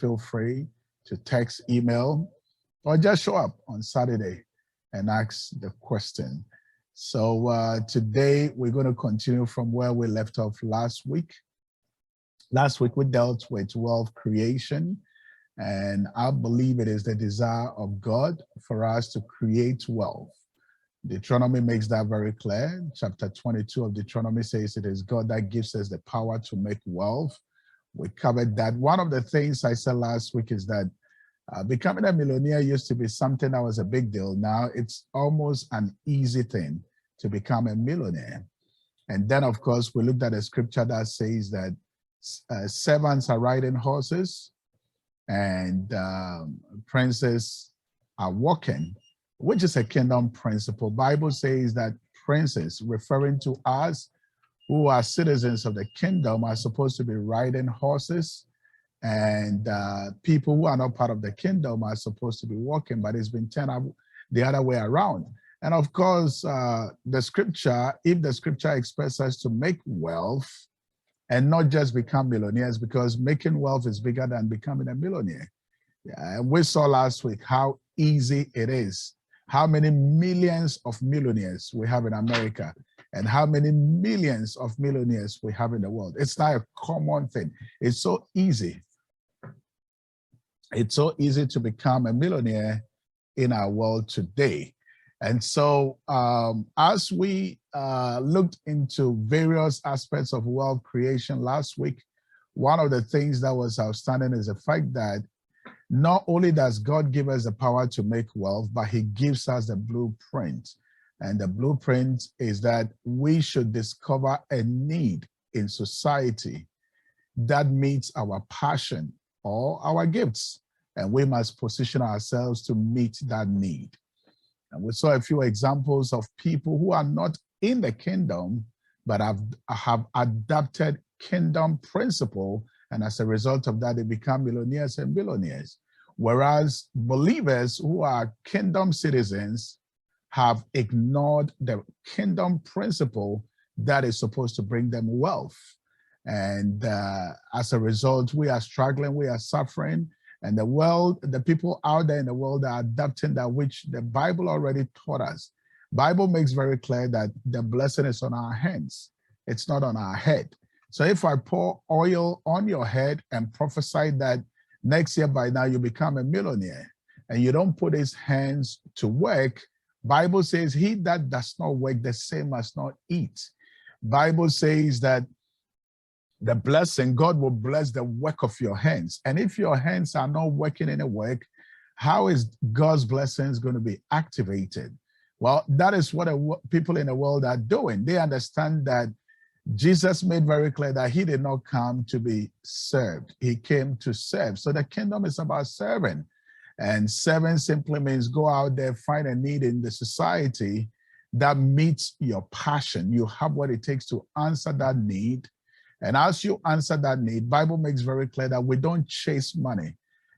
feel free to text, email, or just show up on Saturday and ask the question. So today we're going to continue from where we left off last week. Last week we dealt with wealth creation, and I believe it is the desire of God for us to create wealth. Deuteronomy makes that very clear. Chapter 22 of Deuteronomy says it is God that gives us the power to make wealth. We covered that. One of the things I said last week is that becoming a millionaire used to be something that was a big deal. Now it's almost an easy thing to become a millionaire. And then, of course, we looked at a scripture that says that servants are riding horses and princes are walking, which is a kingdom principle. Bible says that princes, referring to us who are citizens of the kingdom, are supposed to be riding horses, and people who are not part of the kingdom are supposed to be walking, but it's been turned up the other way around. And of course, the scripture, if the scripture expects us to make wealth and not just become millionaires, because making wealth is bigger than becoming a millionaire. We saw last week how easy it is, how many millions of millionaires we have in America, and how many millions of millionaires we have in the world. It's not a common thing. It's so easy. It's so easy to become a millionaire in our world today. And so as we looked into various aspects of wealth creation last week, one of the things that was outstanding is the fact that not only does God give us the power to make wealth, but he gives us the blueprint. And the blueprint is that we should discover a need in society that meets our passion or our gifts. And we must position ourselves to meet that need. And we saw a few examples of people who are not in the kingdom, but have adopted kingdom principle. And as a result of that, they become millionaires and billionaires. Whereas believers who are kingdom citizens have ignored the kingdom principle that is supposed to bring them wealth. And as a result, we are struggling, we are suffering. And the world, the people out there in the world are adopting that which the Bible already taught us. Bible makes very clear that the blessing is on our hands. It's not on our head. So if I pour oil on your head and prophesy that next year by now you become a millionaire, and you don't put his hands to work, Bible says he that does not work, the same must not eat. Bible says that the blessing, God will bless the work of your hands. And if your hands are not working any work, how is God's blessings going to be activated? Well, that is what people in the world are doing. They understand that Jesus made very clear that he did not come to be served. He came to serve. So the kingdom is about serving. And serving simply means go out there, find a need in the society that meets your passion. You have what it takes to answer that need. And as you answer that need, Bible makes very clear that we don't chase money.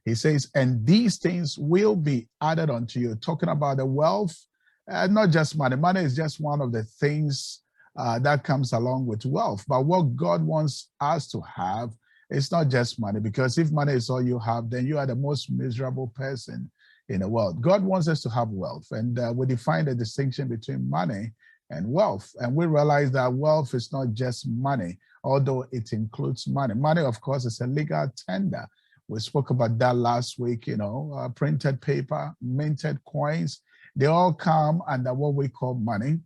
He says, and these things will be added unto you. Talking about the wealth, not just money. Money is just one of the things that comes along with wealth. But what God wants us to have is not just money, because if money is all you have, then you are the most miserable person in the world. God wants us to have wealth. And we define the distinction between money and wealth. And we realize that wealth is not just money, although it includes money. Money, of course, is a legal tender. We spoke about that last week, printed paper, minted coins, they all come under what we call money.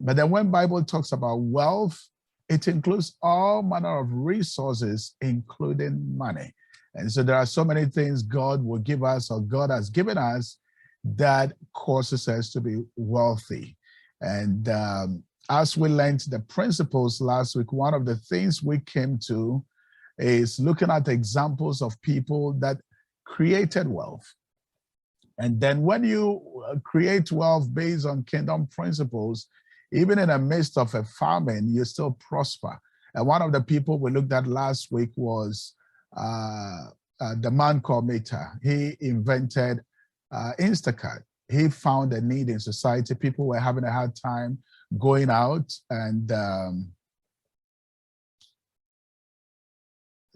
But then when Bible talks about wealth, it includes all manner of resources, including money. And so there are so many things God will give us, or God has given us, that causes us to be wealthy. And as we learned the principles last week, one of the things we came to is looking at examples of people that created wealth. And then when you create wealth based on kingdom principles, even in the midst of a famine, you still prosper. And one of the people we looked at last week was the man called Meta. He invented Instacart. He found a need in society. People were having a hard time going out, and I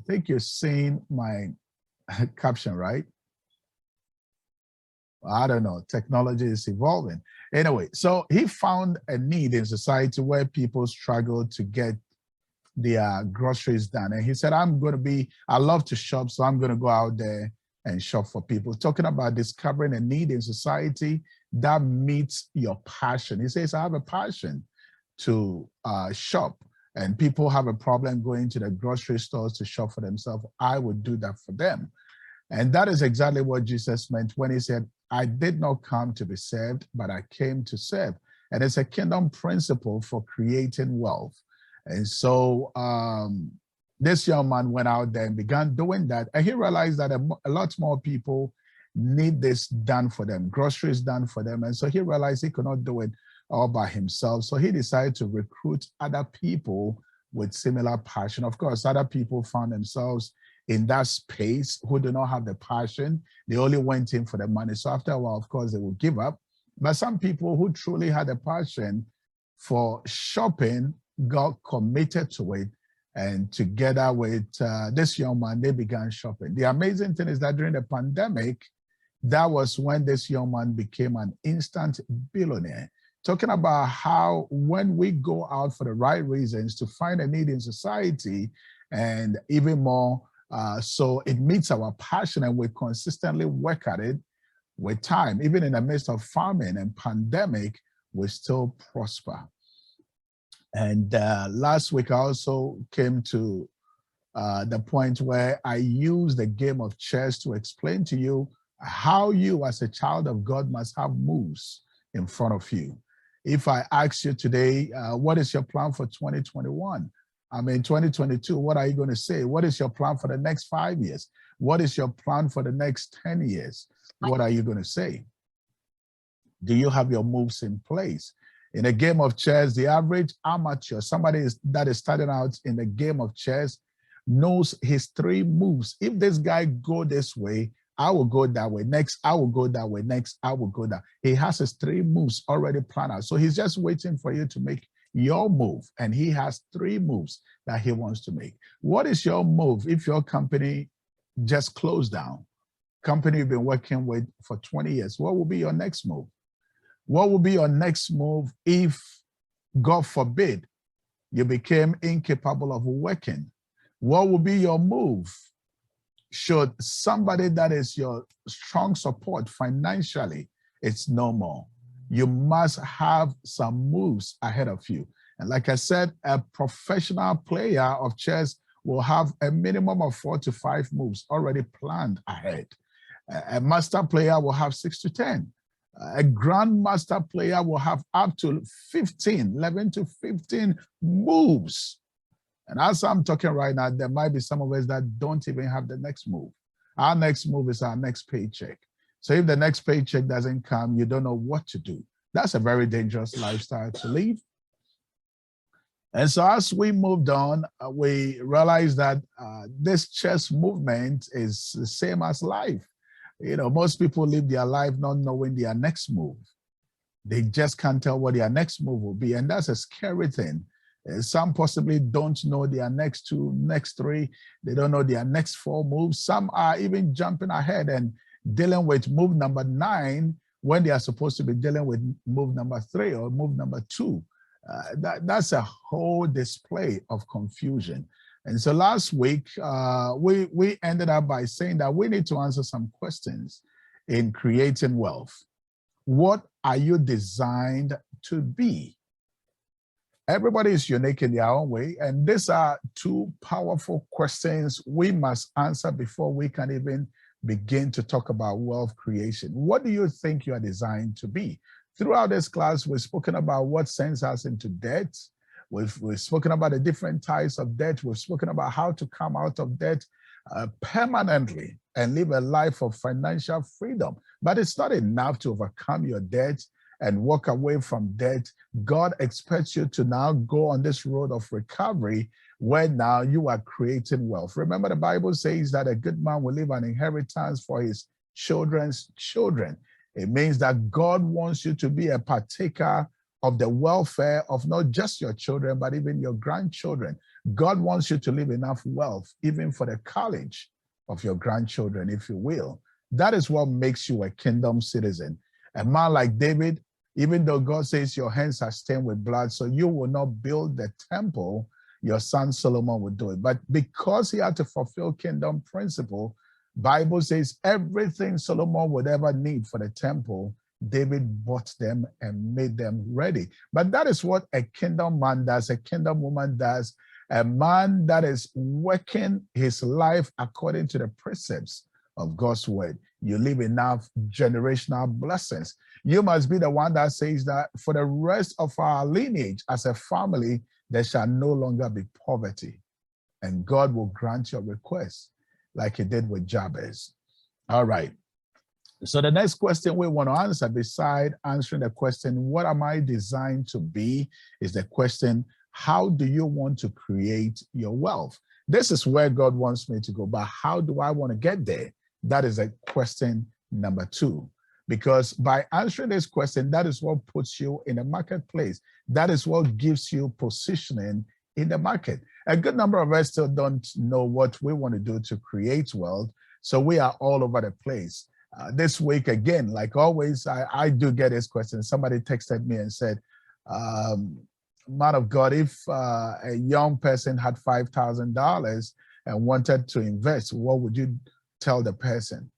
think you're seeing my caption, right? I don't know. Technology is evolving. Anyway, so he found a need in society where people struggle to get their groceries done. And he said, I love to shop, so I'm going to go out there and shop for people. Talking about discovering a need in society that meets your passion. He says, I have a passion to shop, and people have a problem going to the grocery stores to shop for themselves. I would do that for them. And that is exactly what Jesus meant when he said, I did not come to be served, but I came to serve. And it's a kingdom principle for creating wealth. And so this young man went out there and began doing that. And he realized that a lot more people need this done for them, groceries done for them. And so he realized he could not do it all by himself. So he decided to recruit other people with similar passion. Of course, other people found themselves in that space who do not have the passion. They only went in for the money. So after a while, of course, they will give up. But some people who truly had a passion for shopping got committed to it. And together with this young man, they began shopping. The amazing thing is that during the pandemic, that was when this young man became an instant billionaire. Talking about how when we go out for the right reasons to find a need in society, and even more, so it meets our passion and we consistently work at it with time. Even in the midst of famine and pandemic, we still prosper. And last week, I also came to the point where I used the game of chess to explain to you how you as a child of God must have moves in front of you. If I ask you today, what is your plan for 2021? I mean, 2022, what are you going to say? What is your plan for the next 5 years? What is your plan for the next 10 years? What are you going to say? Do you have your moves in place? In a game of chess, the average amateur, somebody that is starting out in the game of chess, knows his 3 moves. If this guy go this way, I will go that way. Next, I will go that way. Next, I will go that. He has his 3 moves already planned out. So he's just waiting for you to make your move. And he has 3 moves that he wants to make. What is your move if your company just closed down? Company you've been working with for 20 years. What will be your next move? What will be your next move if, God forbid, you became incapable of working? What will be your move should somebody that is your strong support financially, it's no more? You must have some moves ahead of you. And like I said, a professional player of chess will have a minimum of 4 to 5 moves already planned ahead. A master player will have 6 to 10. A grandmaster player will have up to 11 to 15 moves. And as I'm talking right now, there might be some of us that don't even have the next move. Our next move is our next paycheck. So if the next paycheck doesn't come, you don't know what to do. That's a very dangerous lifestyle to live. And so as we moved on, we realized that this chess movement is the same as life. You know, most people live their life not knowing their next move. They just can't tell what their next move will be. And that's a scary thing. Some possibly don't know their next 2, next 3. They don't know their next 4 moves. Some are even jumping ahead and dealing with move number 9 when they are supposed to be dealing with move number 3 or move number 2. That's a whole display of confusion. And so last week, we ended up by saying that we need to answer some questions in creating wealth. What are you designed to be? Everybody is unique in their own way. And these are 2 powerful questions we must answer before we can even begin to talk about wealth creation. What do you think you are designed to be? Throughout this class, we've spoken about what sends us into debt. We've spoken about the different types of debt. We've spoken about how to come out of debt permanently and live a life of financial freedom. But it's not enough to overcome your debt and walk away from debt. God expects you to now go on this road of recovery where now you are creating wealth. Remember, the Bible says that a good man will leave an inheritance for his children's children. It means that God wants you to be a partaker of the welfare of not just your children, but even your grandchildren. God wants you to leave enough wealth, even for the college of your grandchildren, if you will. That is what makes you a kingdom citizen. A man like David, even though God says your hands are stained with blood, so you will not build the temple, your son Solomon would do it. But because he had to fulfill kingdom principle, Bible says everything Solomon would ever need for the temple, David bought them and made them ready. But that is what a kingdom man does, a kingdom woman does, a man that is working his life according to the precepts of God's word. You live enough generational blessings. You must be the one that says that for the rest of our lineage as a family, there shall no longer be poverty. And God will grant your request like he did with Jabez. All right. So the next question we want to answer, beside answering the question, what am I designed to be, is the question, how do you want to create your wealth? This is where God wants me to go, but how do I want to get there? That is a question number 2. Because by answering this question, that is what puts you in the marketplace. That is what gives you positioning in the market. A good number of us still don't know what we want to do to create wealth. So we are all over the place. This week, again, like always, I do get this question. Somebody texted me and said, man of God, if a young person had $5,000 and wanted to invest, what would you tell the person?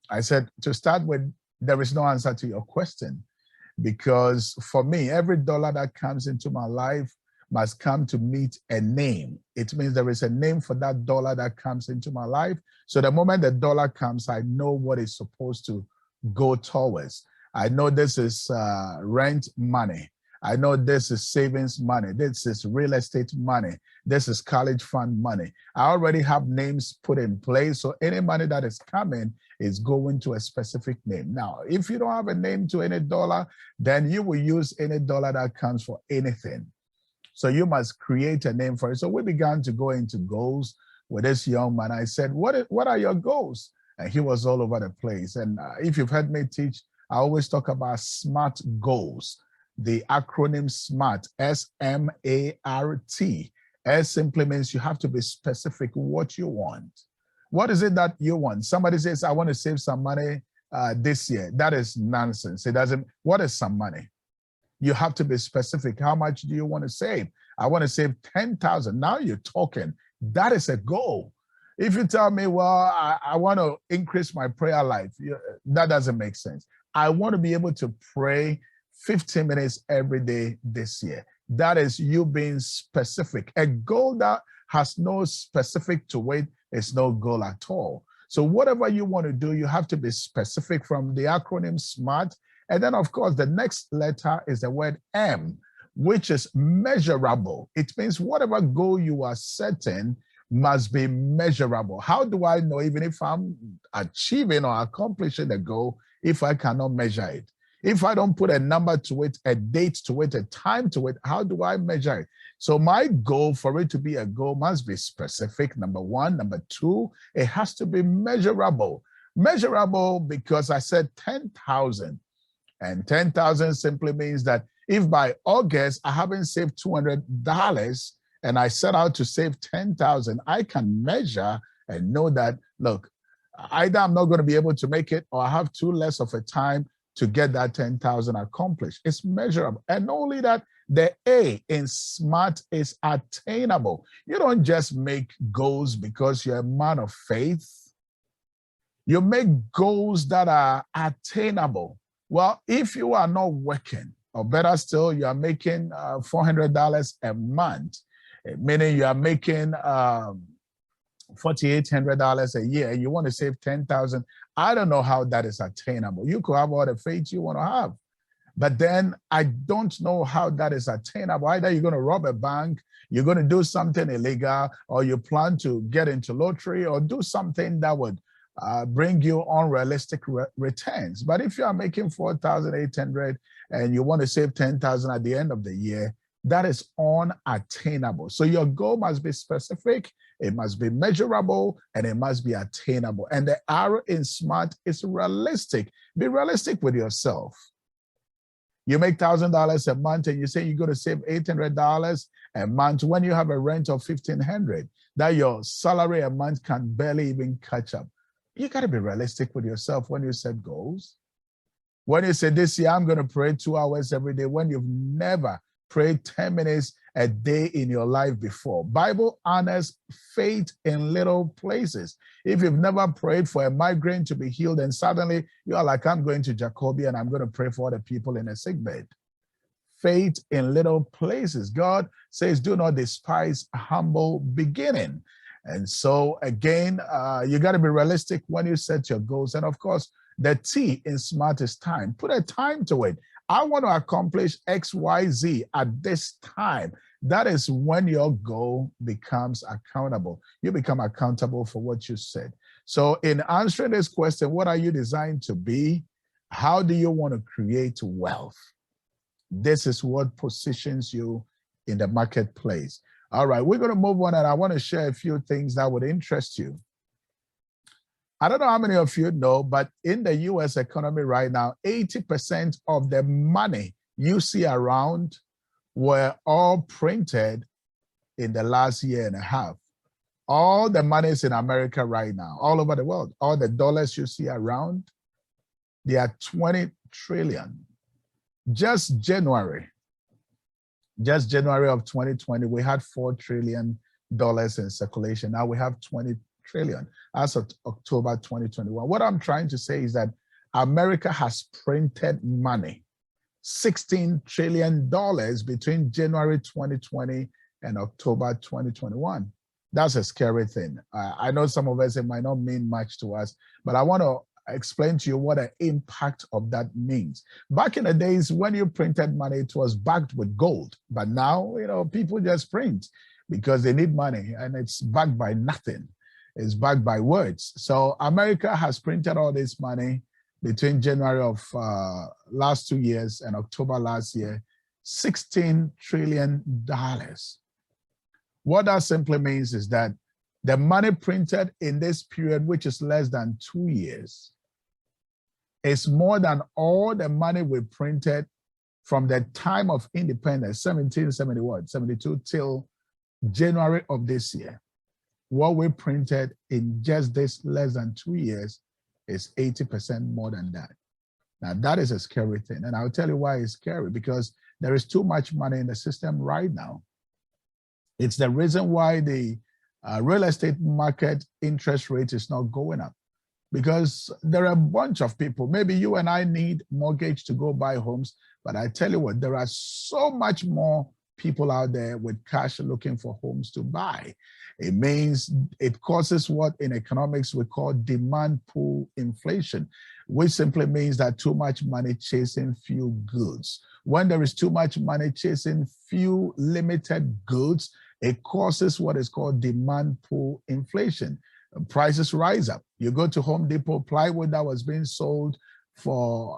I said, to start with, there is no answer to your question, because for me, every dollar that comes into my life must come to meet a name. It means there is a name for that dollar that comes into my life. So the moment the dollar comes, I know what it's supposed to go towards. I know this is rent money. I know this is savings money. This is real estate money. This is college fund money. I already have names put in place. So any money that is coming is going to a specific name. Now, if you don't have a name to any dollar, then you will use any dollar that comes for anything. So you must create a name for it. So we began to go into goals with this young man. I said, what are your goals? And he was all over the place. And if you've heard me teach, I always talk about SMART goals. The acronym SMART, S-M-A-R-T. S simply means you have to be specific what you want. What is it that you want? Somebody says, I want to save some money this year. That is nonsense. It doesn't, what is some money? You have to be specific. How much do you want to save? I want to save 10,000. Now you're talking. That is a goal. If you tell me, well, I want to increase my prayer life, that doesn't make sense. I want to be able to pray 15 minutes every day this year. That is you being specific. A goal that has no specific to it is no goal at all. So whatever you want to do, you have to be specific, from the acronym SMART. And then, of course, the next letter is the word M, which is measurable. It means whatever goal you are setting must be measurable. How do I know, even if I'm achieving or accomplishing a goal, if I cannot measure it? If I don't put a number to it, a date to it, a time to it, how do I measure it? So my goal, for it to be a goal, must be specific, number 1. Number 2, it has to be measurable. Measurable because I said 10,000. And 10,000 simply means that if by August I haven't saved $200 and I set out to save 10,000, I can measure and know that, look, either I'm not going to be able to make it, or I have too less of a time to get that 10,000 accomplished. It's measurable. And only that, the A in SMART is attainable. You don't just make goals because you're a man of faith. You make goals that are attainable. Well, if you are not working, or better still, you are making $400 a month, meaning you are making $4,800 a year, and you want to save 10,000, I don't know how that is attainable. You could have all the faith you want to have, but then I don't know how that is attainable. Either you're going to rob a bank, you're going to do something illegal, or you plan to get into lottery or do something that would bring you unrealistic returns. But if you are making 4,800 and you want to save 10,000 at the end of the year, that is unattainable. So your goal must be specific, it must be measurable, and it must be attainable. And the R in SMART is realistic. Be realistic with yourself. You make $1,000 a month and you say you're going to save $800 a month when you have a rent of $1,500. that your salary a month can barely even catch up. You got to be realistic with yourself when you set goals. When you say this year, I'm going to pray 2 hours every day, when you've never prayed 10 minutes a day in your life before. Bible honors faith in little places. If you've never prayed for a migraine to be healed, and suddenly you are like, I'm going to Jacoby and I'm going to pray for the people in a sick bed. Faith in little places. God says, do not despise humble beginning. And so again, you got to be realistic when you set your goals. And of course, the T in SMART is time. Put a time to it. I want to accomplish X, Y, Z at this time. That is when your goal becomes accountable. You become accountable for what you said. So in answering this question, what are you designed to be? How do you want to create wealth? This is what positions you in the marketplace. All right, we're going to move on, and I want to share a few things that would interest you. I don't know how many of you know, but in the US economy right now, 80% of the money you see around were all printed in the last year and a half. All the money is in America right now, all over the world. All the dollars you see around, they are 20 trillion. Just January of 2020, we had $4 trillion in circulation. Now we have 20 trillion as of October 2021. What I'm trying to say is that America has printed money, $16 trillion between January 2020 and October 2021. That's a scary thing. I know some of us, it might not mean much to us, but I want to explain to you what the impact of that means. Back in the days when you printed money, it was backed with gold. But now, people just print because they need money, and it's backed by nothing. It's backed by words. So America has printed all this money between January of last 2 years and October last year, $16 trillion. What that simply means is that the money printed in this period, which is less than 2 years, is more than all the money we printed from the time of independence, 72 till January of this year. What we printed in just this less than 2 years is 80% more than that. Now, that is a scary thing. And I'll tell you why it's scary, because there is too much money in the system right now. It's the reason why the real estate market interest rate is not going up, because there are a bunch of people. Maybe you and I need mortgage to go buy homes, but I tell you what, there are so much more people out there with cash looking for homes to buy. It means it causes what in economics we call demand pull inflation, which simply means that too much money chasing few goods. When there is too much money chasing few limited goods, it causes what is called demand pull inflation. Prices rise up. You go to Home Depot, plywood that was being sold for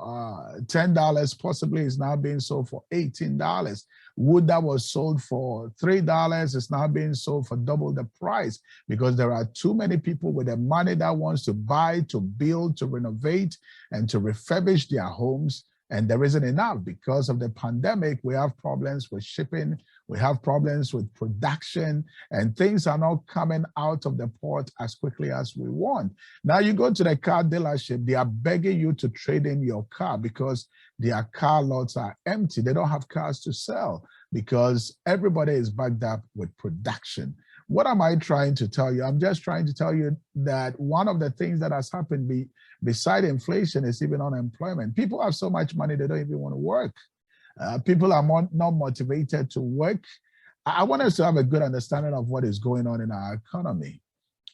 $10 possibly is now being sold for $18. Wood that was sold for $3 is now being sold for double the price, because there are too many people with the money that wants to buy, to build, to renovate, and to refurbish their homes. And there isn't enough. Because of the pandemic, we have problems with shipping, we have problems with production, and things are not coming out of the port as quickly as we want. Now you go to the car dealership, they are begging you to trade in your car because their car lots are empty. They don't have cars to sell because everybody is backed up with production. What am I trying to tell you? I'm just trying to tell you that one of the things that has happened beside inflation is even unemployment. People have so much money, they don't even want to work. People are not motivated to work. I want us to have a good understanding of what is going on in our economy.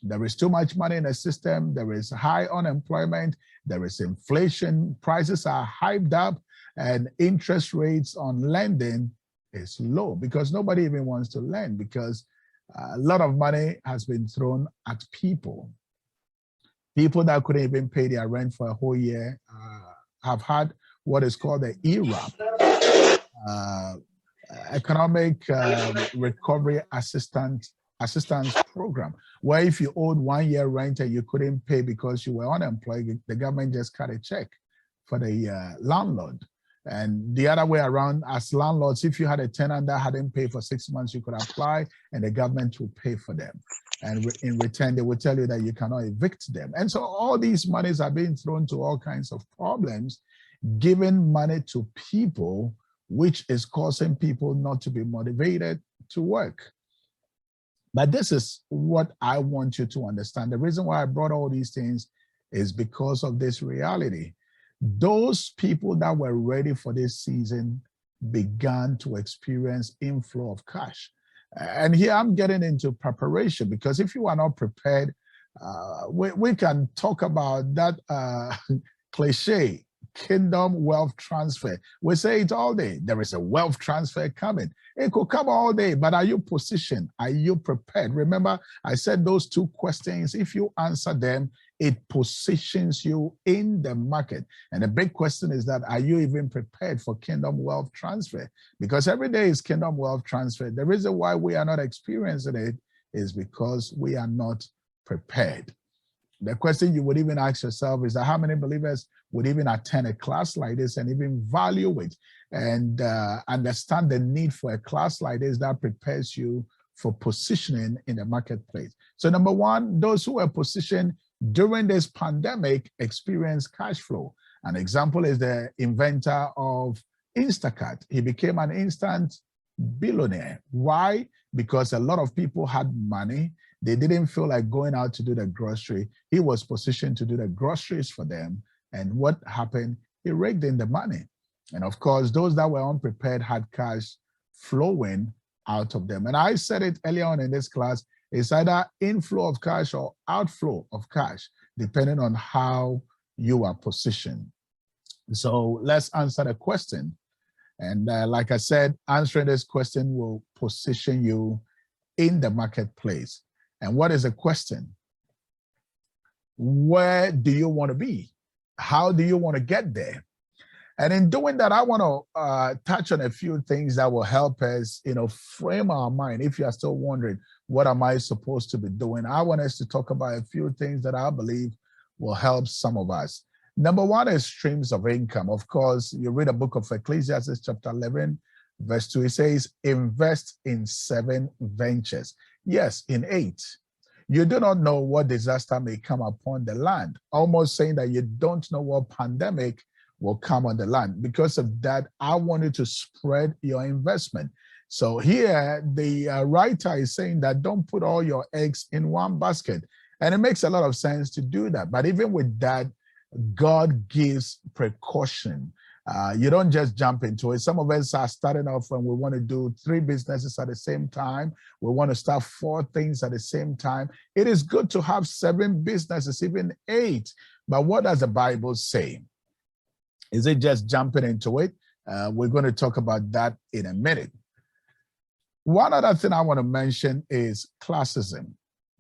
There is too much money in the system. There is high unemployment. There is inflation. Prices are hyped up, and interest rates on lending is low because nobody even wants to lend, because a lot of money has been thrown at people. People that couldn't even pay their rent for a whole year have had what is called the ERAP, Economic Recovery Assistance Program, where if you owed 1 year rent and you couldn't pay because you were unemployed, the government just cut a check for the landlord. And the other way around, as landlords, if you had a tenant that hadn't paid for 6 months, you could apply and the government will pay for them. And in return, they will tell you that you cannot evict them. And so all these monies are being thrown to all kinds of problems, giving money to people, which is causing people not to be motivated to work. But this is what I want you to understand. The reason why I brought all these things is because of this reality. Those people that were ready for this season began to experience inflow of cash. And here I'm getting into preparation, because if you are not prepared, we can talk about that cliche, kingdom wealth transfer. We say it all day. There is a wealth transfer coming. It could come all day, but are you positioned? Are you prepared? Remember, I said those two questions, if you answer them, it positions you in the market. And the big question is that, are you even prepared for kingdom wealth transfer? Because every day is kingdom wealth transfer. The reason why we are not experiencing it is because we are not prepared. The question you would even ask yourself is that how many believers would even attend a class like this and even value it and understand the need for a class like this that prepares you for positioning in the marketplace? So number one, those who are positioned during this pandemic experience cash flow. An example is the inventor of Instacart. He became an instant billionaire. Why? Because a lot of people had money. They didn't feel like going out to do the grocery. He was positioned to do the groceries for them. And what happened? He raked in the money. And of course, those that were unprepared had cash flowing out of them. And I said it earlier on in this class, it's either inflow of cash or outflow of cash, depending on how you are positioned. So let's answer the question. And like I said, answering this question will position you in the marketplace. And what is the question? Where do you want to be? How do you want to get there? And in doing that, I want to touch on a few things that will help us, frame our mind. If you are still wondering, what am I supposed to be doing? I want us to talk about a few things that I believe will help some of us. Number one is streams of income. Of course, you read a book of Ecclesiastes chapter 11, verse 2. It says, invest in 7 ventures. Yes, in 8. You do not know what disaster may come upon the land. Almost saying that you don't know what pandemic will come on the land. Because of that, I want you to spread your investment. So here, the writer is saying that don't put all your eggs in one basket. And it makes a lot of sense to do that. But even with that, God gives precaution. You don't just jump into it. Some of us are starting off when we want to do 3 businesses at the same time. We want to start 4 things at the same time. It is good to have 7 businesses, even 8. But what does the Bible say? Is it just jumping into it? We're going to talk about that in a minute. One other thing I want to mention is classism.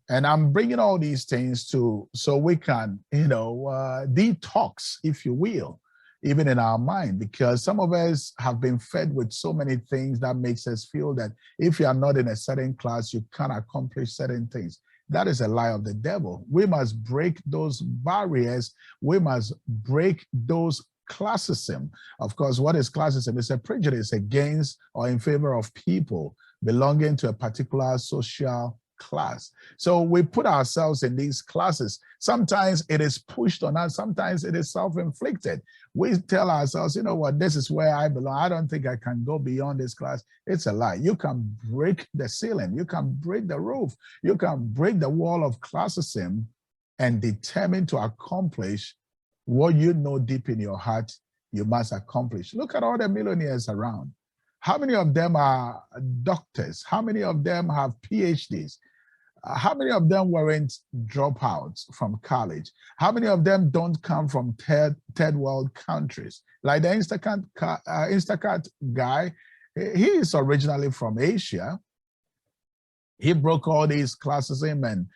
And I'm bringing all these things so we can, detox, if you will, even in our mind, because some of us have been fed with so many things that makes us feel that if you are not in a certain class, you can't accomplish certain things. That is a lie of the devil. We must break those barriers. We must break those classism. Of course, what is classism? It's a prejudice against or in favor of people belonging to a particular social class. So we put ourselves in these classes. Sometimes it is pushed on us. Sometimes it is self-inflicted. We tell ourselves, you know what, this is where I belong. I don't think I can go beyond this class. It's a lie. You can break the ceiling. You can break the roof. You can break the wall of classism and determine to accomplish what you know deep in your heart you must accomplish. Look at all the millionaires around. How many of them are doctors? How many of them have PhDs? How many of them weren't dropouts from college? How many of them don't come from third world countries? Like the Instacart guy, he is originally from Asia. He broke all these classism and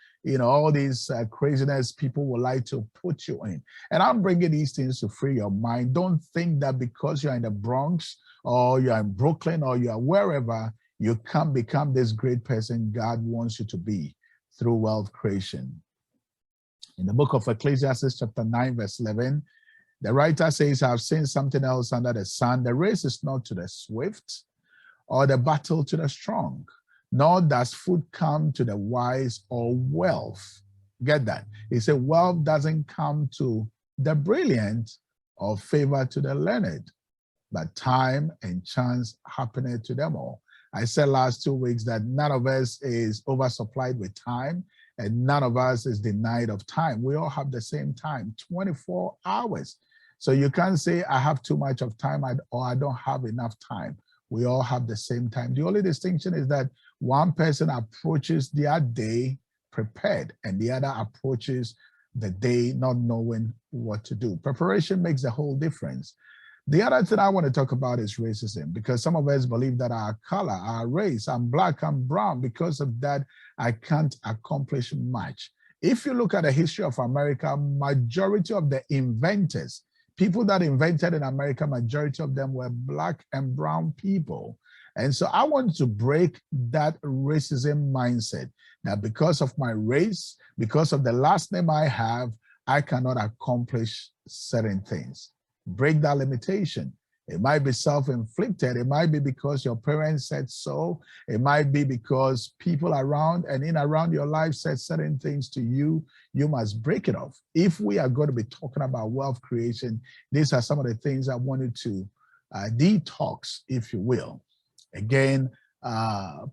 all these craziness people would like to put you in. And I'm bringing these things to free your mind. Don't think that because you're in the Bronx or you're in Brooklyn or you're wherever, you can become this great person God wants you to be through wealth creation. In the book of Ecclesiastes chapter 9, verse 11, The writer says, I've seen something else under the sun. The race is not to the swift, or the battle to the strong, nor does food come to the wise or wealth. Get that? He said, wealth doesn't come to the brilliant or favor to the learned, but time and chance happeneth to them all. I said last 2 weeks that none of us is oversupplied with time, and none of us is denied of time. We all have the same time, 24 hours. So you can't say I have too much of time or I don't have enough time. We all have the same time. The only distinction is that one person approaches their day prepared and the other approaches the day not knowing what to do. Preparation makes a whole difference. The other thing I want to talk about is racism, because some of us believe that our color, our race, I'm black, I'm brown. Because of that, I can't accomplish much. If you look at the history of America, majority of the inventors, people that invented in America, majority of them were black and brown people. And so I want to break that racism mindset that because of my race, because of the last name I have, I cannot accomplish certain things. Break that limitation. It might be self-inflicted. It might be because your parents said so. It might be because people around and in around your life said certain things to you. You must break it off. If we are going to be talking about wealth creation, these are some of the things I wanted to detox, if you will. Again,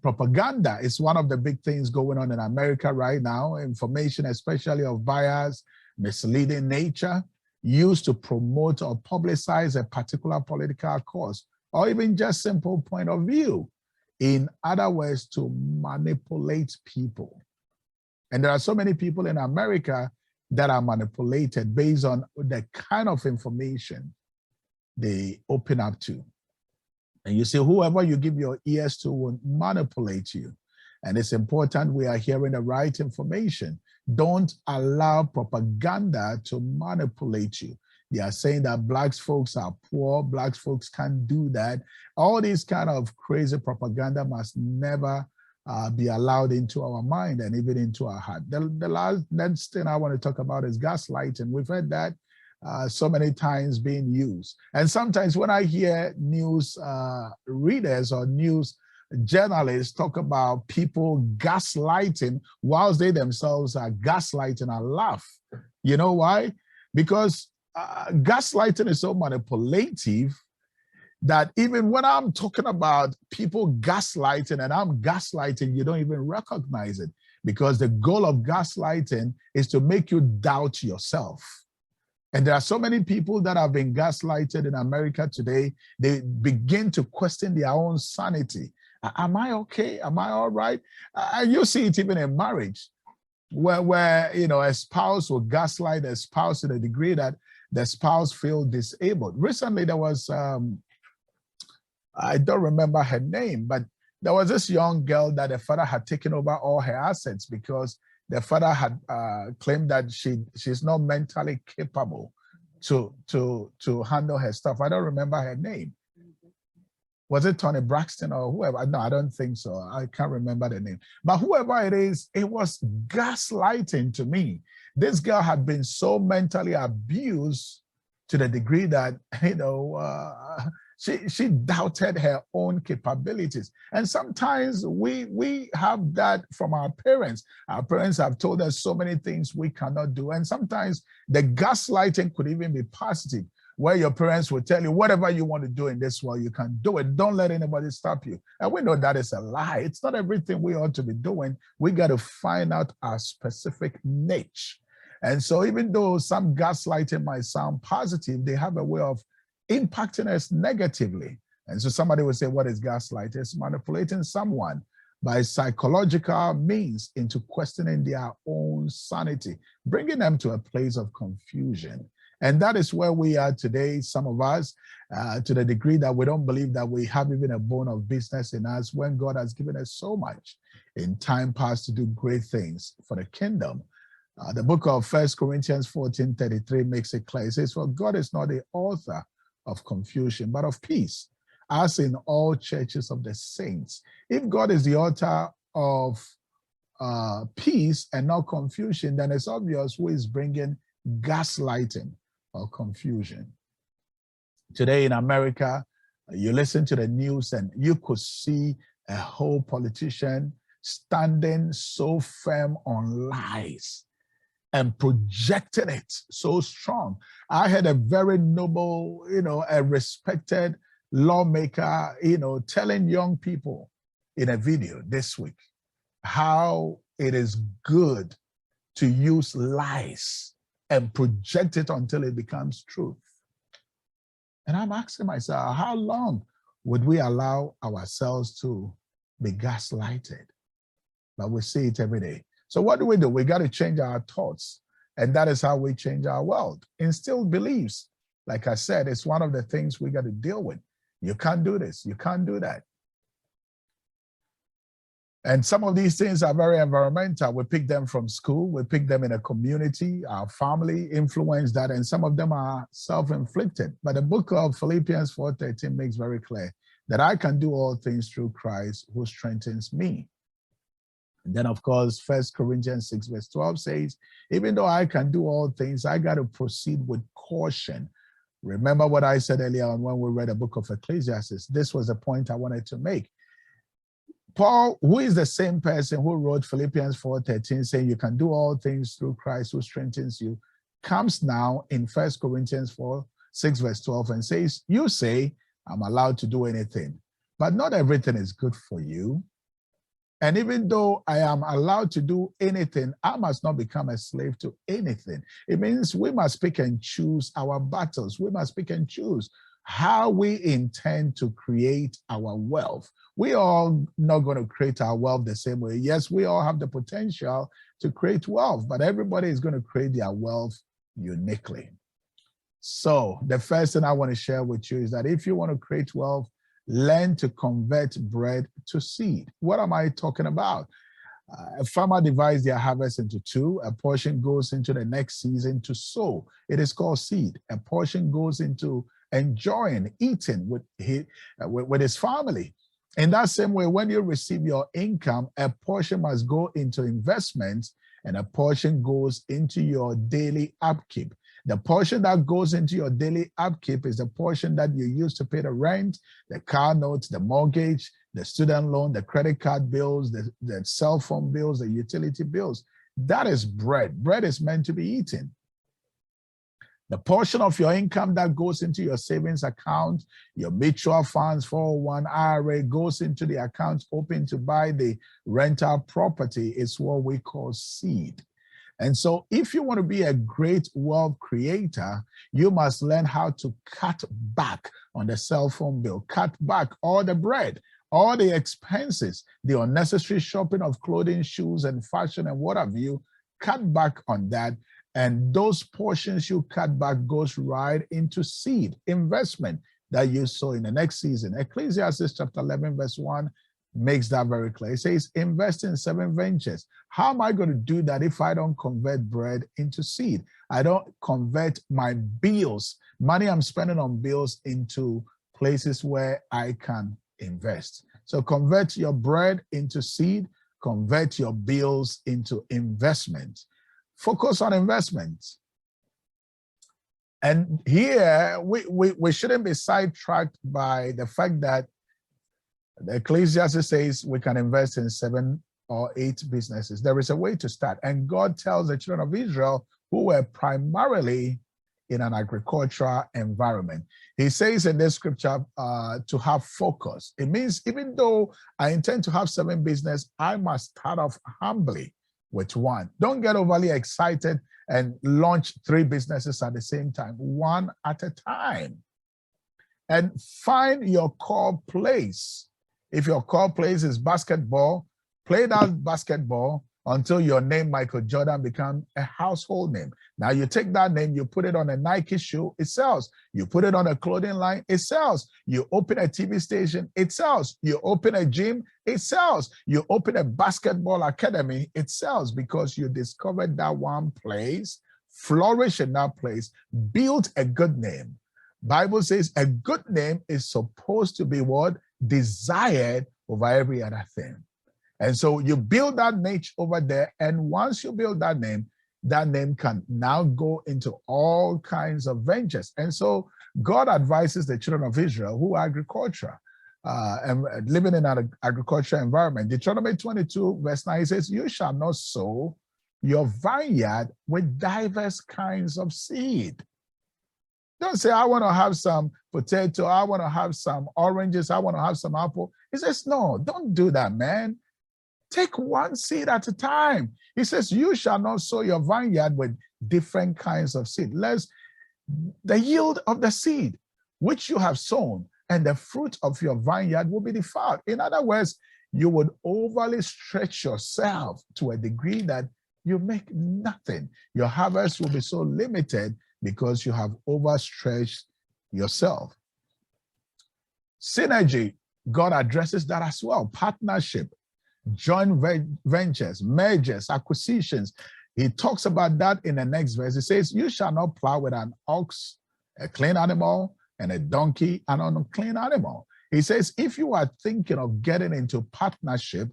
propaganda is one of the big things going on in America right now. Information, especially of bias, misleading nature, used to promote or publicize a particular political cause, or even just simple point of view. In other words, to manipulate people. And there are so many people in America that are manipulated based on the kind of information they open up to. And you see, whoever you give your ears to will manipulate you. And it's important we are hearing the right information. Don't allow propaganda to manipulate you. They are saying that black folks are poor, black folks can't do that. All these kind of crazy propaganda must never be allowed into our mind and even into our heart. The next thing I want to talk about is gaslighting. We've heard that so many times being used. And sometimes when I hear news readers or news journalists talk about people gaslighting whilst they themselves are gaslighting, I laugh. You know why? Because gaslighting is so manipulative that even when I'm talking about people gaslighting and I'm gaslighting, you don't even recognize it, because the goal of gaslighting is to make you doubt yourself. And there are so many people that have been gaslighted in America today. They begin to question their own sanity. Am I okay? Am I all right? You see it even in marriage, where you know, a spouse will gaslight a spouse to the degree that the spouse feels disabled. Recently, there was, I don't remember her name, but there was this young girl that the father had taken over all her assets because the father had claimed that she's not mentally capable to handle her stuff. I don't remember her name. Was it Tony Braxton or whoever? No, I don't think so. I can't remember the name. But whoever it is, it was gaslighting to me. This girl had been so mentally abused to the degree that, you know, she doubted her own capabilities. And sometimes we have that from our parents. Our parents have told us so many things we cannot do. And sometimes the gaslighting could even be positive, where your parents will tell you, whatever you want to do in this world, you can do it. Don't let anybody stop you. And we know that is a lie. It's not everything we ought to be doing. We got to find out our specific niche. And so even though some gaslighting might sound positive, they have a way of impacting us negatively. And so somebody would say, what is gaslighting? It's manipulating someone by psychological means into questioning their own sanity, bringing them to a place of confusion. And that is where we are today, some of us, to the degree that we don't believe that we have even a bone of business in us when God has given us so much in time past to do great things for the kingdom. The book of 1 Corinthians 14:33 makes it clear. It says, for God is not the author of confusion, but of peace, as in all churches of the saints. If God is the author of peace and not confusion, then it's obvious who is bringing gaslighting. or confusion. Today in America, you listen to the news and you could see a whole politician standing so firm on lies and projecting it so strong. I had a very noble, a respected lawmaker, telling young people in a video this week how it is good to use lies and project it until it becomes truth. And I'm asking myself, how long would we allow ourselves to be gaslighted? But we see it every day. So what do? We got to change our thoughts. And that is how we change our world. Instill beliefs. Like I said, it's one of the things we got to deal with. You can't do this. You can't do that. And some of these things are very environmental. We pick them from school. We pick them in a community. Our family influence that. And some of them are self-inflicted. But the book of Philippians 4:13 makes very clear that I can do all things through Christ who strengthens me. And then, of course, 1 Corinthians 6:12 says, even though I can do all things, I got to proceed with caution. Remember what I said earlier on when we read the book of Ecclesiastes. This was the point I wanted to make. Paul, who is the same person who wrote Philippians 4:13, saying you can do all things through Christ who strengthens you, comes now in 1 Corinthians 6:12 and says, you say, I'm allowed to do anything, but not everything is good for you. And even though I am allowed to do anything, I must not become a slave to anything. It means we must pick and choose our battles. We must pick and choose how we intend to create our wealth. We are not going to create our wealth the same way. Yes, we all have the potential to create wealth, but everybody is going to create their wealth uniquely. So the first thing I want to share with you is that if you want to create wealth, learn to convert bread to seed. What am I talking about? A farmer divides their harvest into two. A portion goes into the next season to sow. It is called seed. A portion goes into enjoying, eating with his family. In that same way, when you receive your income, a portion must go into investments and a portion goes into your daily upkeep. The portion that goes into your daily upkeep is the portion that you use to pay the rent, the car notes, the mortgage, the student loan, the credit card bills, the cell phone bills, the utility bills. That is bread. Bread is meant to be eaten. The portion of your income that goes into your savings account, your mutual funds, 401 IRA, goes into the account open to buy the rental property is what we call seed. And so if you want to be a great wealth creator, you must learn how to cut back on the cell phone bill, cut back all the bread, all the expenses, the unnecessary shopping of clothing, shoes, and fashion, and what have you. Cut back on that. And those portions you cut back goes right into seed, investment that you sow in the next season. Ecclesiastes chapter 11, verse 1 makes that very clear. It says, invest in 7 ventures. How am I going to do that if I don't convert bread into seed? I don't convert my bills, money I'm spending on bills, into places where I can invest. So convert your bread into seed, convert your bills into investment. Focus on investments. And here, we shouldn't be sidetracked by the fact that the Ecclesiastes says we can invest in 7 or 8 businesses. There is a way to start. And God tells the children of Israel, who were primarily in an agricultural environment, he says in this scripture to have focus. It means even though I intend to have 7 businesses, I must start off humbly with 1. Don't get overly excited and launch 3 businesses at the same time, 1 at a time. And find your core place. If your core place is basketball, play that basketball until your name, Michael Jordan, becomes a household name. Now you take that name, you put it on a Nike shoe, it sells. You put it on a clothing line, it sells. You open a TV station, it sells. You open a gym, it sells. You open a basketball academy, it sells, because you discovered that one place, flourish in that place, build a good name. Bible says a good name is supposed to be what? Desired over every other thing. And so you build that niche over there, and once you build that name, that name can now go into all kinds of ventures. And so God advises the children of Israel who are agriculture and living in an agricultural environment. Deuteronomy 22 verse 9 says, you shall not sow your vineyard with diverse kinds of seed. Don't say, I want to have some potato, I want to have some oranges, I want to have some apple. He says, no, don't do that, man. Take one seed at a time. He says, you shall not sow your vineyard with different kinds of seed. Lest the yield of the seed which you have sown and the fruit of your vineyard will be defiled. In other words, you would overly stretch yourself to a degree that you make nothing. Your harvest will be so limited because you have overstretched yourself. Synergy, God addresses that as well. Partnership, joint ventures, mergers, acquisitions. He talks about that in the next verse. He says, you shall not plow with an ox, a clean animal, and a donkey, an unclean animal. He says, if you are thinking of getting into partnership,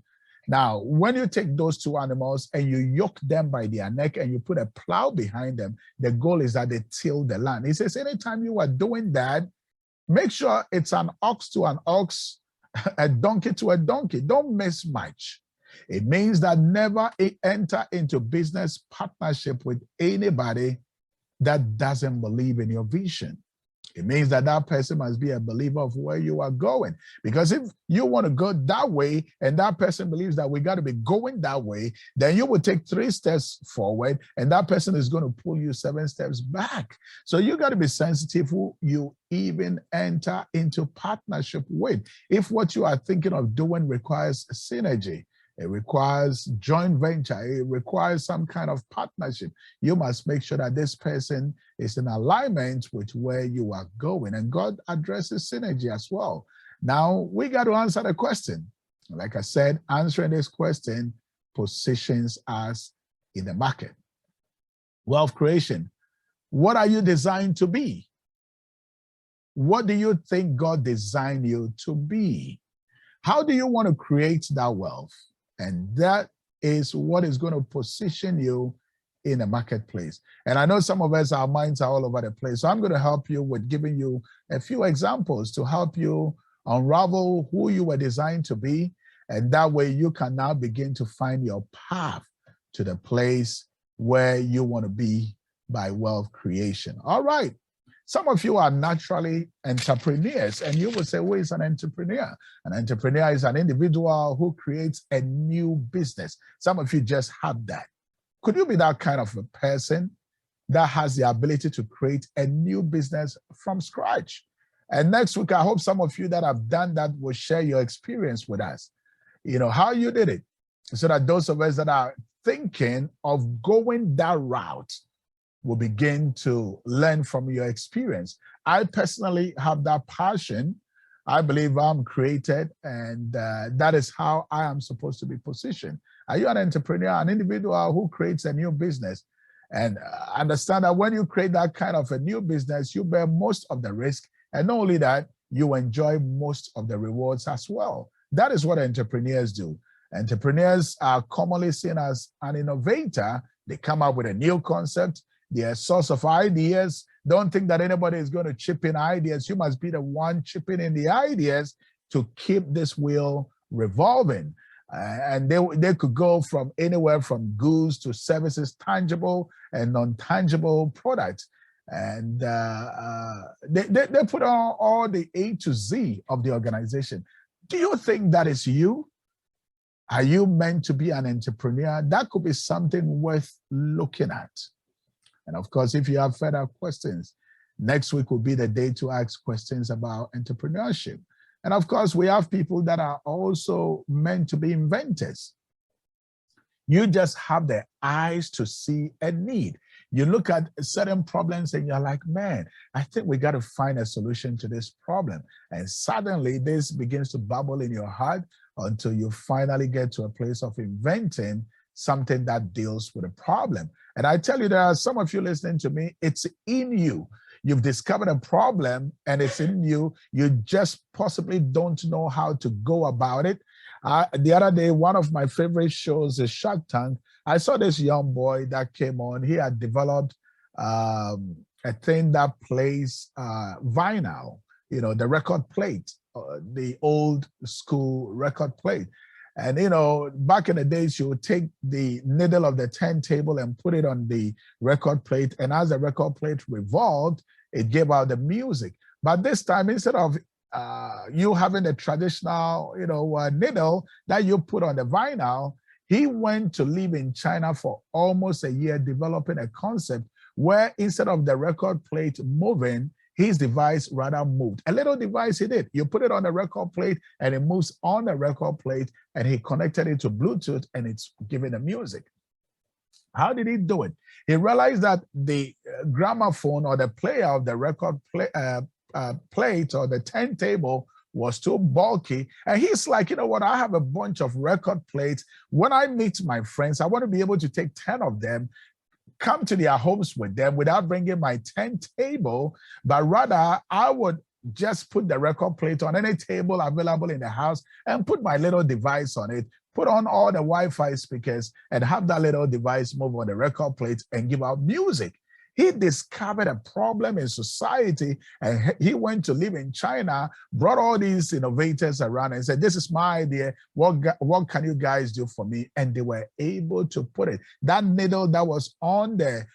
now, when you take those two animals and you yoke them by their neck and you put a plow behind them, the goal is that they till the land. He says, anytime you are doing that, make sure it's an ox to an ox, a donkey to a donkey. Don't miss much. It means that never enter into business partnership with anybody that doesn't believe in your vision. It means that that person must be a believer of where you are going. Because if you want to go that way and that person believes that we got to be going that way, then you will take 3 steps forward and that person is going to pull you 7 steps back. So you got to be sensitive who you even enter into partnership with. If what you are thinking of doing requires synergy, it requires joint venture, it requires some kind of partnership, you must make sure that this person is in alignment with where you are going. And God addresses synergy as well. Now, we got to answer the question. Like I said, answering this question positions us in the market. Wealth creation. What are you designed to be? What do you think God designed you to be? How do you want to create that wealth? And that is what is going to position you in the marketplace. And I know some of us, our minds are all over the place. So I'm going to help you with giving you a few examples to help you unravel who you were designed to be. And that way you can now begin to find your path to the place where you want to be by wealth creation. All right. Some of you are naturally entrepreneurs, and you will say, who is an entrepreneur? An entrepreneur is an individual who creates a new business. Some of you just have that. Could you be that kind of a person that has the ability to create a new business from scratch? And next week, I hope some of you that have done that will share your experience with us. You know, how you did it, so that those of us that are thinking of going that route will begin to learn from your experience. I personally have that passion. I believe I'm created, and that is how I am supposed to be positioned. Are you an entrepreneur, an individual who creates a new business? And understand that when you create that kind of a new business, you bear most of the risk. And not only that, you enjoy most of the rewards as well. That is what entrepreneurs do. Entrepreneurs are commonly seen as an innovator. They come up with a new concept. They're a source of ideas. Don't think that anybody is going to chip in ideas. You must be the one chipping in the ideas to keep this wheel revolving. And they could go from anywhere from goods to services, tangible and non-tangible products. And they put on all the A to Z of the organization. Do you think that is you? Are you meant to be an entrepreneur? That could be something worth looking at. And of course, if you have further questions, next week will be the day to ask questions about entrepreneurship. And of course, we have people that are also meant to be inventors. You just have the eyes to see a need. You look at certain problems and you're like, man, I think we got to find a solution to this problem. And suddenly this begins to bubble in your heart until you finally get to a place of inventing something that deals with a problem. And I tell you, there are some of you listening to me, it's in you. You've discovered a problem and it's in you. You just possibly don't know how to go about it. The other day, one of my favorite shows is Shark Tank. I saw this young boy that came on. He had developed a thing that plays vinyl, the record plate, the old school record plate. And, back in the days, you would take the needle of the turntable and put it on the record plate. And as the record plate revolved, it gave out the music. But this time, instead of you having the traditional, needle that you put on the vinyl, he went to live in China for almost a year, developing a concept where instead of the record plate moving, his device rather moved. A little device he did. You put it on the record plate and it moves on the record plate, and he connected it to Bluetooth and it's giving the music. How did he do it? He realized that the gramophone or the player of the record plate or the turntable was too bulky. And he's like, you know what? I have a bunch of record plates. When I meet my friends, I want to be able to take 10 of them, come to their homes with them without bringing my turntable, but rather I would just put the record plate on any table available in the house and put my little device on it, put on all the Wi-Fi speakers and have that little device move on the record plate and give out music. He discovered a problem in society, and he went to live in China, brought all these innovators around and said, this is my idea. What can you guys do for me? And they were able to put it. That needle that was on the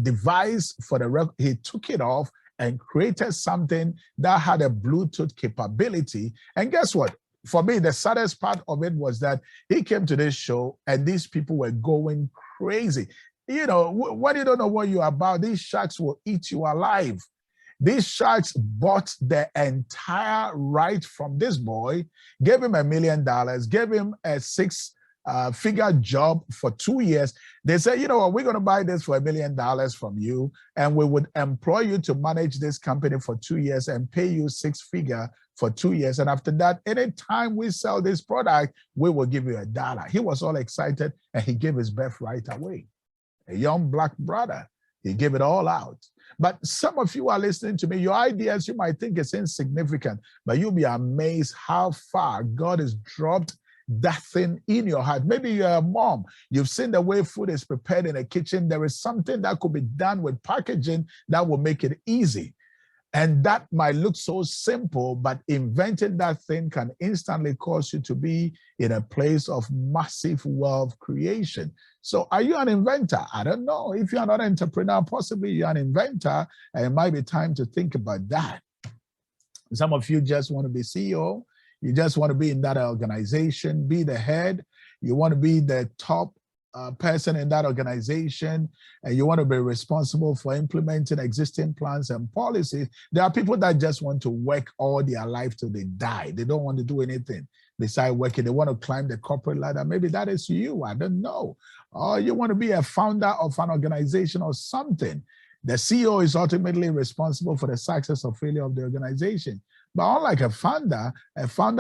device for the record, he took it off and created something that had a Bluetooth capability. And guess what? For me, the saddest part of it was that he came to this show and these people were going crazy. When you don't know what you're about, these sharks will eat you alive. These sharks bought the entire right from this boy, gave him $1 million, gave him a six-figure job for 2 years. They said, you know what, we're going to buy this for $1 million from you, and we would employ you to manage this company for 2 years and pay you six-figure for 2 years. And after that, anytime we sell this product, we will give you $1. He was all excited, and he gave his birthright away. A young black brother, he gave it all out. But some of you are listening to me, your ideas, you might think it's insignificant, but you'll be amazed how far God has dropped that thing in your heart. Maybe you're a mom, you've seen the way food is prepared in a kitchen. There is something that could be done with packaging that will make it easy. And that might look so simple, but inventing that thing can instantly cause you to be in a place of massive wealth creation. So are you an inventor? I don't know. If you're not an entrepreneur, possibly you're an inventor, and it might be time to think about that. Some of you just want to be CEO. You just want to be in that organization, be the head. You want to be the top person in that organization, and you want to be responsible for implementing existing plans and policies. There are people that just want to work all their life till they die. They don't want to do anything besides working. They want to climb the corporate ladder. Maybe that is you. I don't know. Or you want to be a founder of an organization or something. The CEO is ultimately responsible for the success or failure of the organization. But unlike a founder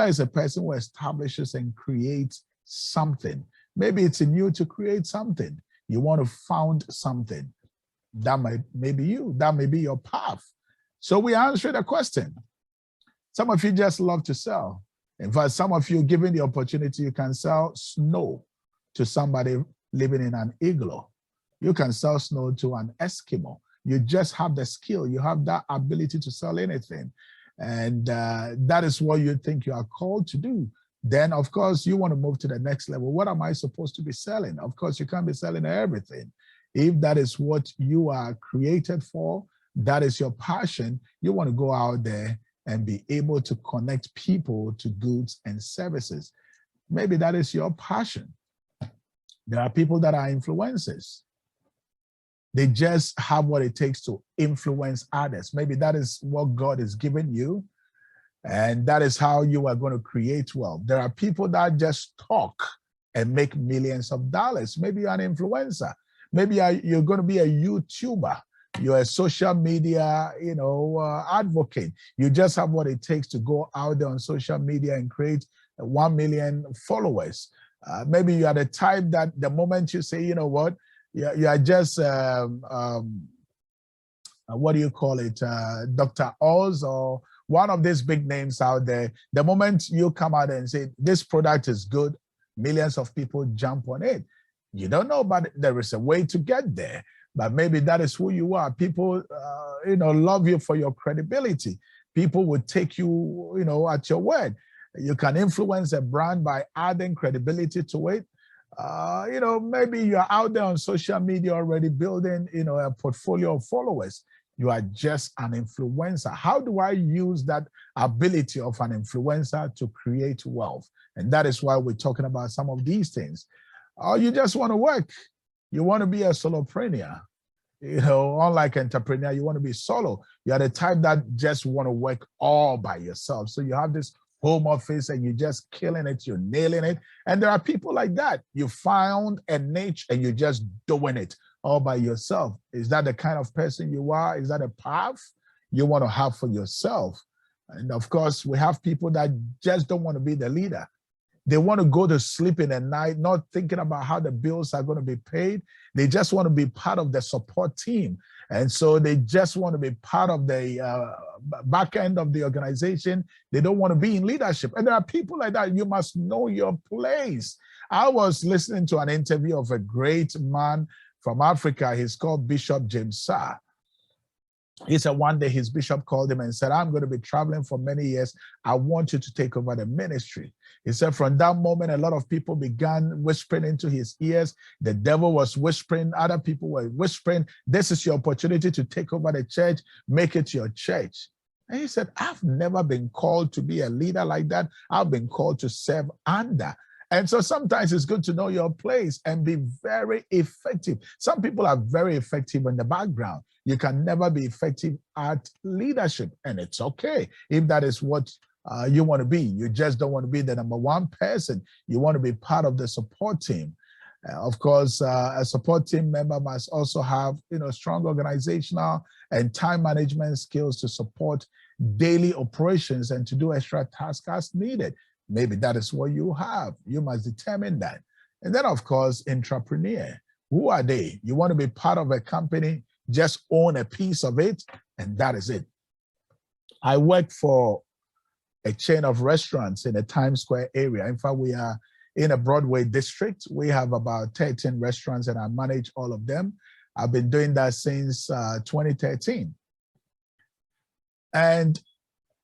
is a person who establishes and creates something. Maybe it's in you to create something. You want to found something. That may be you. That may be your path. So we answered the question. Some of you just love to sell. In fact, some of you, given the opportunity, you can sell snow to somebody living in an igloo. You can sell snow to an Eskimo. You just have the skill. You have that ability to sell anything. And that is what you think you are called to do. Then, of course, you want to move to the next level. What am I supposed to be selling? Of course, you can't be selling everything. If that is what you are created for, that is your passion, you want to go out there and be able to connect people to goods and services. Maybe that is your passion. There are people that are influencers. They just have what it takes to influence others. Maybe that is what God has given you. And that is how you are going to create wealth. There are people that just talk and make millions of dollars. Maybe you're an influencer. Maybe you're going to be a YouTuber. You're a social media, advocate. You just have what it takes to go out there on social media and create 1 million followers. Maybe you are the type that the moment you say, you know what, you are just, what do you call it, Dr. Oz, or one of these big names out there, the moment you come out and say, this product is good, millions of people jump on it. You don't know, but there is a way to get there. But maybe that is who you are. People, love you for your credibility. People will take you, at your word. You can influence a brand by adding credibility to it. Maybe you're out there on social media already building, a portfolio of followers. You are just an influencer. How do I use that ability of an influencer to create wealth? And that is why we're talking about some of these things. Or you just want to work. You want to be a solopreneur. Unlike entrepreneur, you want to be solo. You're the type that just want to work all by yourself. So you have this home office and you're just killing it, you're nailing it. And there are people like that. You found a niche and you're just doing it all by yourself. Is that the kind of person you are? Is that a path you want to have for yourself? And of course, we have people that just don't want to be the leader. They want to go to sleep in the night, not thinking about how the bills are going to be paid. They just want to be part of the support team. And so they just want to be part of the back end of the organization. They don't want to be in leadership. And there are people like that. You must know your place. I was listening to an interview of a great man from Africa. He's called Bishop James Sarr. He said one day his bishop called him and said, I'm going to be traveling for many years. I want you to take over the ministry. He said from that moment, a lot of people began whispering into his ears. The devil was whispering. Other people were whispering, this is your opportunity to take over the church. Make it your church. And he said, I've never been called to be a leader like that. I've been called to serve under. And so sometimes it's good to know your place and be very effective. Some people are very effective in the background. You can never be effective at leadership, and it's okay if that is what you want to be. You just don't want to be the number one person. You want to be part of the support team. Of course, a support team member must also have, strong organizational and time management skills to support daily operations and to do extra tasks as needed. Maybe that is what you have. You must determine that. And then, of course, entrepreneur. Who are they? You want to be part of a company, just own a piece of it, and that is it. I work for a chain of restaurants in the Times Square area. In fact, we are in a Broadway district. We have about 13 restaurants and I manage all of them. I've been doing that since 2013. And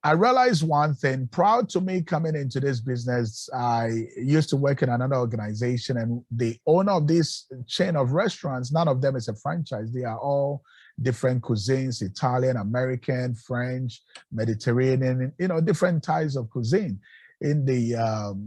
I realized one thing, proud to me coming into this business, I used to work in another organization, and the owner of this chain of restaurants, none of them is a franchise. They are all different cuisines, Italian, American, French, Mediterranean, different types of cuisine in the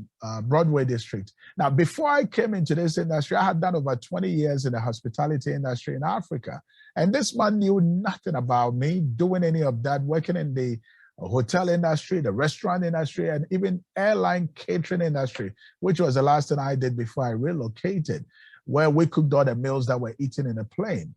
Broadway district. Now, before I came into this industry, I had done over 20 years in the hospitality industry in Africa. And this man knew nothing about me doing any of that, working in the hotel industry, the restaurant industry, and even airline catering industry, which was the last thing I did before I relocated, where we cooked all the meals that were eaten in a plane.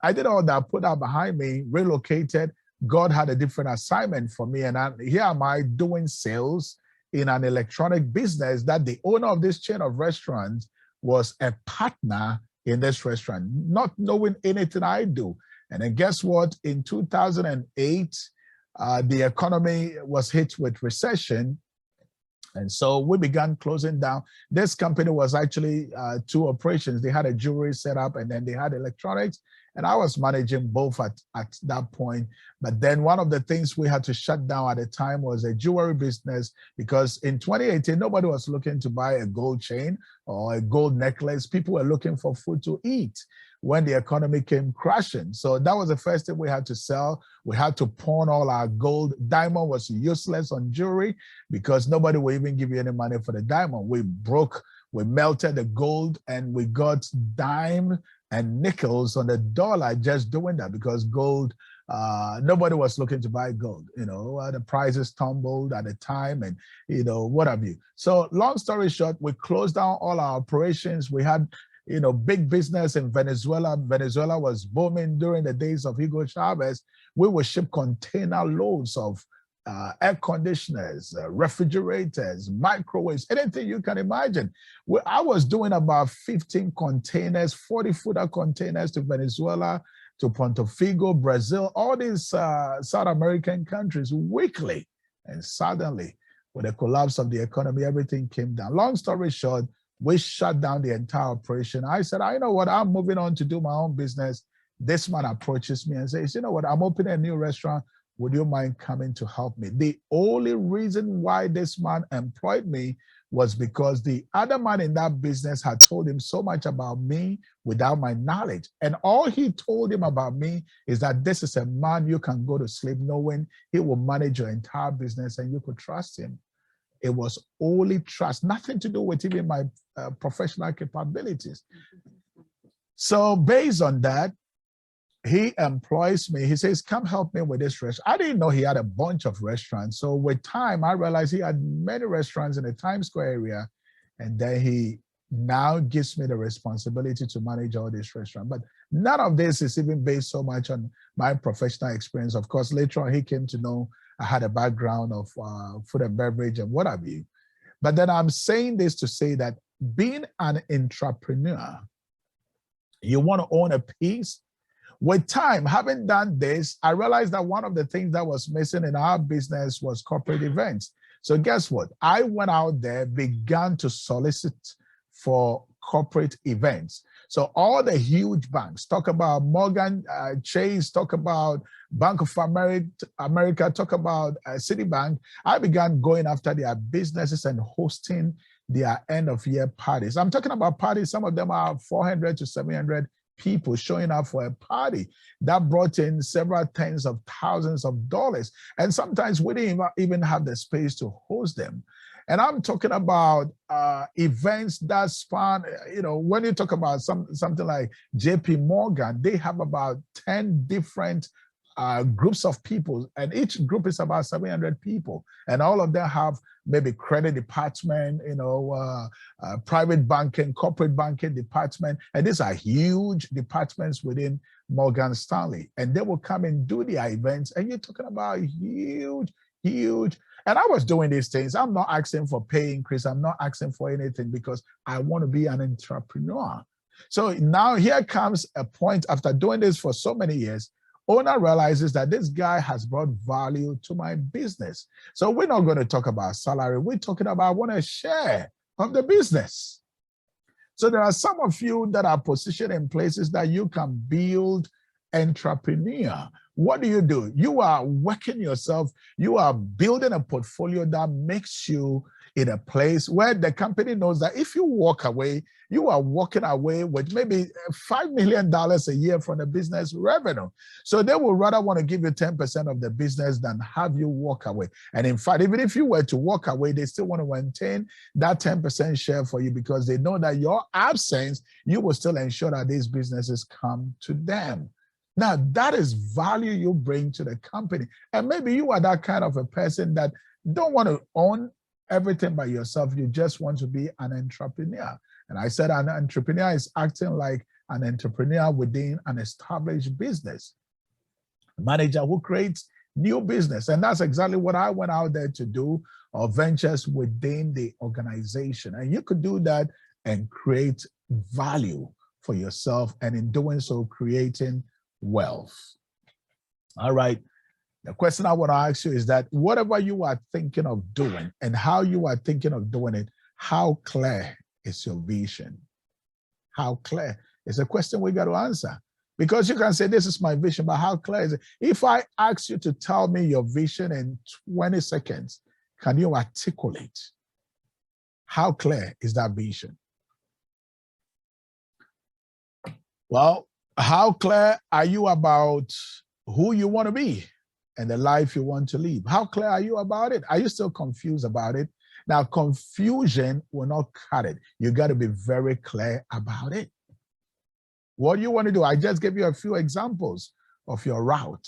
I did all that, put that behind me, relocated. God had a different assignment for me. And here am I doing sales in an electronic business that the owner of this chain of restaurants was a partner in this restaurant, not knowing anything I do. And then guess what? In 2008, the economy was hit with recession. And so we began closing down. This company was actually two operations. They had a jewelry setup and then they had electronics. And I was managing both at that point. But then one of the things we had to shut down at the time was a jewelry business, because in 2018, nobody was looking to buy a gold chain or a gold necklace. People were looking for food to eat when the economy came crashing. So that was the first thing we had to sell. We had to pawn all our gold. Diamond was useless on jewelry because nobody would even give you any money for the diamond. We melted the gold and we got dime and nickels on the dollar just doing that, because gold, nobody was looking to buy gold. The prices tumbled at the time and, what have you. So long story short, we closed down all our operations. We had, big business in Venezuela. Venezuela was booming during the days of Hugo Chavez. We would ship container loads of air conditioners, refrigerators, microwaves, anything you can imagine. I was doing about 15 containers, 40-footer containers to Venezuela to Ponto Figo, Brazil, all these South American countries weekly. And suddenly, with the collapse of the economy, everything came down. Long story short, we shut down the entire operation. I said, I know what, I'm moving on to do my own business. This man approaches me and says, you know what, I'm opening a new restaurant. Would you mind coming to help me? The only reason why this man employed me was because the other man in that business had told him so much about me without my knowledge. And all he told him about me is that this is a man you can go to sleep knowing he will manage your entire business and you could trust him. It was only trust, nothing to do with even my professional capabilities. So based on that, he employs me. He says, come help me with this restaurant. I didn't know he had a bunch of restaurants. So with time, I realized he had many restaurants in the Times Square area. And then he now gives me the responsibility to manage all these restaurants. But none of this is even based so much on my professional experience. Of course, later on, he came to know I had a background of food and beverage and what have you. But then I'm saying this to say that being an entrepreneur, you want to own a piece. With time, having done this, I realized that one of the things that was missing in our business was corporate events. So guess what? I went out there, began to solicit for corporate events. So all the huge banks, talk about Morgan Chase, talk about Bank of America, talk about Citibank. I began going after their businesses and hosting their end of year parties. I'm talking about parties. Some of them are 400 to 700 people showing up for a party that brought in several tens of thousands of dollars. And sometimes we didn't even have the space to host them. And I'm talking about events that span, you know, when you talk about something like JP Morgan, they have about 10 different groups of people, and each group is about 700 people, and all of them have maybe credit department, you know, private banking, corporate banking department, and these are huge departments within Morgan Stanley, and they will come and do their events, and you're talking about huge. And I was doing these things. I'm not asking for pay increase. I'm not asking for anything because I want to be an entrepreneur. So now here comes a point after doing this for so many years. Owner realizes that this guy has brought value to my business. So we're not going to talk about salary. We're talking about I want a share of the business. So there are some of you that are positioned in places that you can build entrepreneur. What do? You are working yourself. You are building a portfolio that makes you in a place where the company knows that if you walk away, you are walking away with maybe $5 million a year from the business revenue. So they will rather want to give you 10% of the business than have you walk away. And in fact, even if you were to walk away, they still want to maintain that 10% share for you because they know that your absence, you will still ensure that these businesses come to them. Now, that is value you bring to the company. And maybe you are that kind of a person that don't want to own everything by yourself. You just want to be an entrepreneur. And I said an entrepreneur is acting like an entrepreneur within an established business. A manager who creates new business. And that's exactly what I went out there to do, or ventures within the organization. And you could do that and create value for yourself. And in doing so, creating wealth. All right. The question I want to ask you is that whatever you are thinking of doing and how you are thinking of doing it, how clear is your vision? How clear? It's a question we got to answer. Because you can say, this is my vision, but how clear is it? If I ask you to tell me your vision in 20 seconds, can you articulate how clear is that vision? Well, how clear are you about who you want to be and the life you want to live? How clear are you about it? Are you still confused about it? Now, confusion will not cut it. You got to be very clear about it. What do you want to do? I just gave you a few examples of your route,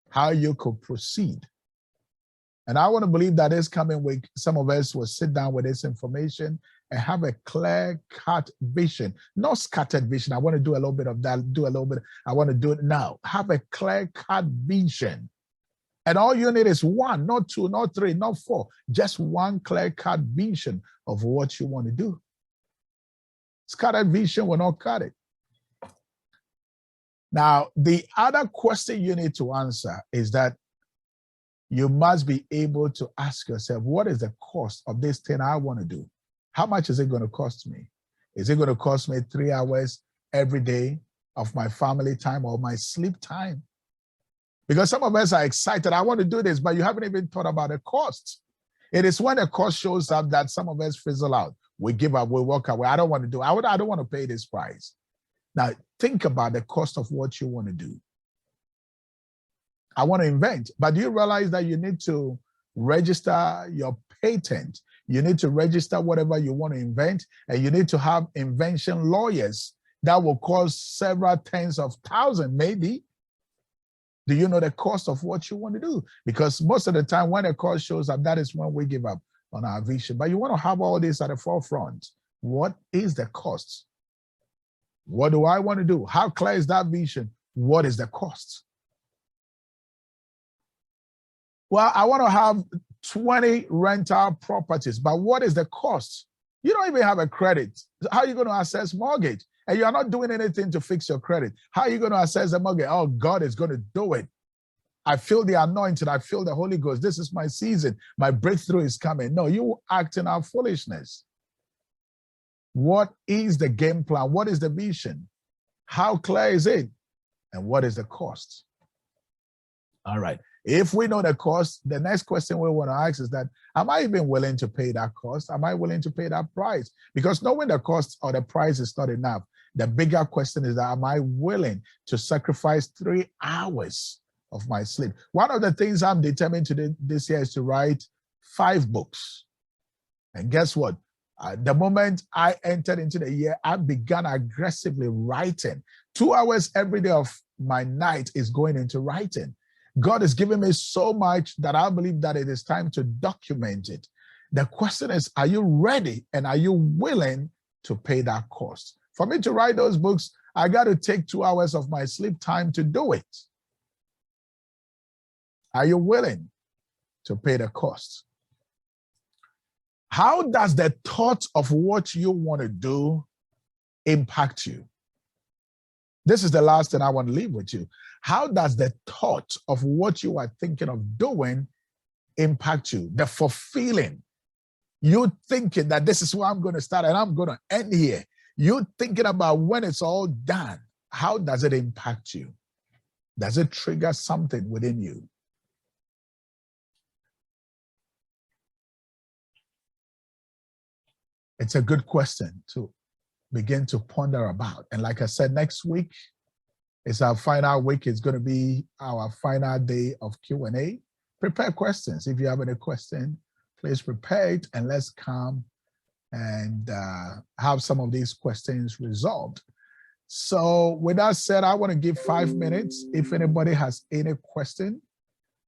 how you could proceed. And I want to believe that this coming week, some of us will sit down with this information and have a clear-cut vision, not scattered vision. I want to do a little bit of that, I want to do it now. Have a clear-cut vision. And all you need is one, not two, not three, not four, just one clear-cut vision of what you want to do. Scattered vision will not cut it. Now, the other question you need to answer is that you must be able to ask yourself, what is the cost of this thing I want to do? How much is it going to cost me? Is it going to cost me 3 hours every day of my family time or my sleep time? Because some of us are excited, I want to do this, but you haven't even thought about the cost. It is when the cost shows up that some of us fizzle out. We give up, we walk away. I don't want to do it. I don't want to pay this price. Now, think about the cost of what you want to do. I want to invent, but do you realize that you need to register your patent? You need to register whatever you want to invent, and you need to have invention lawyers that will cost several tens of thousands, maybe. Do you know the cost of what you want to do? Because most of the time when the cost shows up, that is when we give up on our vision. But you want to have all this at the forefront. What is the cost? What do I want to do? How clear is that vision? What is the cost? Well, I want to have 20 rental properties, but what is the cost? You don't even have a credit. How are you going to access mortgage? And you are not doing anything to fix your credit. How are you going to access the mortgage? Oh, God is going to do it. I feel the anointing. I feel the Holy Ghost. This is my season. My breakthrough is coming. No, you acting out foolishness. What is the game plan? What is the vision? How clear is it? And what is the cost? All right. If we know the cost, the next question we want to ask is that, am I even willing to pay that cost? Am I willing to pay that price? Because knowing the cost or the price is not enough. The bigger question is that, am I willing to sacrifice 3 hours of my sleep? One of the things I'm determined to do this year is to write 5 books. And guess what? The moment I entered into the year, I began aggressively writing. 2 hours every day of my night is going into writing. God has given me so much that I believe that it is time to document it. The question is, are you ready and are you willing to pay that cost? For me to write those books, I got to take 2 hours of my sleep time to do it. Are you willing to pay the cost? How does the thought of what you want to do impact you? This is the last thing I want to leave with you. How does the thought of what you are thinking of doing impact you? The fulfilling. You thinking that this is where I'm going to start and I'm going to end here. You thinking about when it's all done. How does it impact you? Does it trigger something within you? It's a good question to begin to ponder about. And like I said, next week is our final week. It's going to be our final day of Q&A. Prepare questions. If you have any question, please prepare it and let's come and have some of these questions resolved. So with that said, I want to give 5 minutes. If anybody has any question,